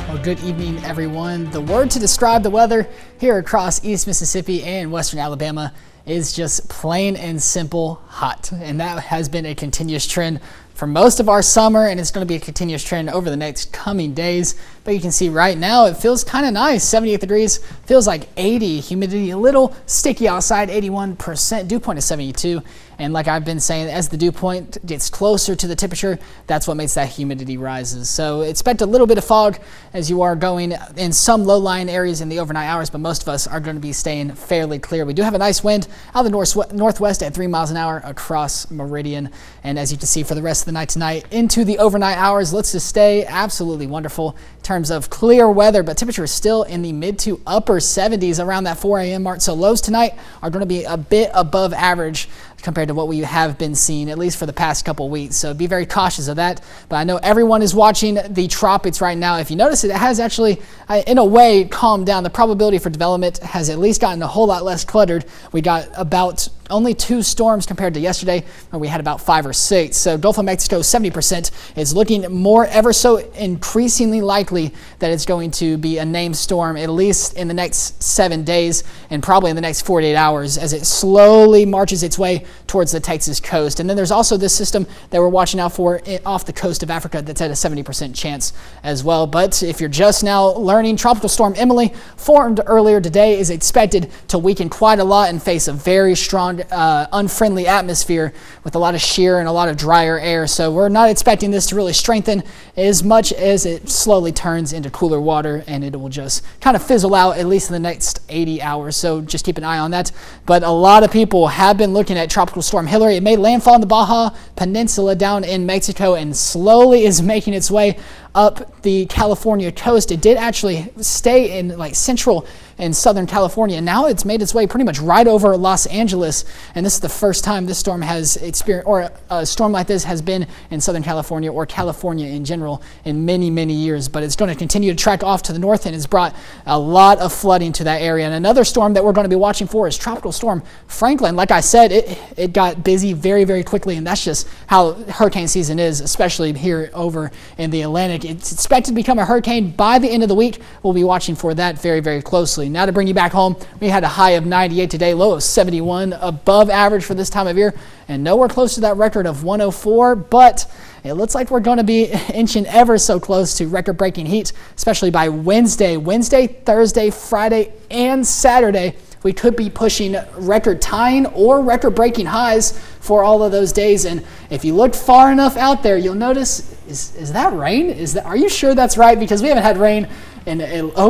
Well, good evening, everyone. The word to describe the weather here across East Mississippi and Western Alabama is just plain and simple hot. And that has been a continuous trend for most of our summer, and it's going to be a continuous trend over the next coming days. But you can see right now it feels kind of nice. 78 degrees, feels like 80. Humidity a little sticky outside, 81%. Dew point is 72. And like I've been saying, as the dew point gets closer to the temperature, that's what makes that humidity rises. So expect a little bit of fog as you are going in some low-lying areas in the overnight hours, but most of us are going to be staying fairly clear. We do have a nice wind out of the northwest at 3 miles an hour across Meridian. And as you can see, for the rest of the night tonight into the overnight hours, let's just stay absolutely wonderful in terms of clear weather, but temperature is still in the mid to upper 70s around that 4 a.m. mark. So lows tonight are going to be a bit above average compared to what we have been seeing, at least for the past couple weeks. So be very cautious of that. But I know everyone is watching the tropics right now. If you notice, it has actually, in a way, calmed down. The probability for development has at least gotten a whole lot less cluttered. We got about only 2 storms compared to yesterday, where we had about 5 or 6. So Gulf of Mexico, 70% is looking more ever so increasingly likely that it's going to be a named storm, at least in the next 7 days and probably in the next 48 hours as it slowly marches its way towards the Texas coast. And then there's also this system that we're watching out for off the coast of Africa that's at a 70% chance as well. But if you're just now learning, Tropical Storm Emily, formed earlier today, is expected to weaken quite a lot and face a very strong unfriendly atmosphere with a lot of shear and a lot of drier air. So we're not expecting this to really strengthen as much as it slowly turns into cooler water, and it will just kind of fizzle out at least in the next 80 hours. So just keep an eye on that. But a lot of people have been looking at Tropical Storm Hillary. It made landfall in the Baja Peninsula down in Mexico and slowly is making its way up the California coast. It did actually stay in like central and southern California. Now it's made its way pretty much right over Los Angeles, and this is the first time this storm has experienced, or a storm like this has been in Southern California or California in general in many, many years. But it's going to continue to track off to the north, and it's brought a lot of flooding to that area. And another storm that we're going to be watching for is Tropical Storm Franklin. Like I said, it got busy very, very quickly, and that's just how hurricane season is, especially here over in the Atlantic. It's expected to become a hurricane by the end of the week. We'll be watching for that very, very closely. Now to bring you back home, we had a high of 98 today, low of 71, above average for this time of year, and nowhere close to that record of 104, but it looks like we're going to be inching ever so close to record-breaking heat, especially by Wednesday, Thursday, Friday, and Saturday. We could be pushing record-tying or record-breaking highs for all of those days. And if you look far enough out there, you'll notice, is that rain? Are you sure that's right? Because we haven't had rain in over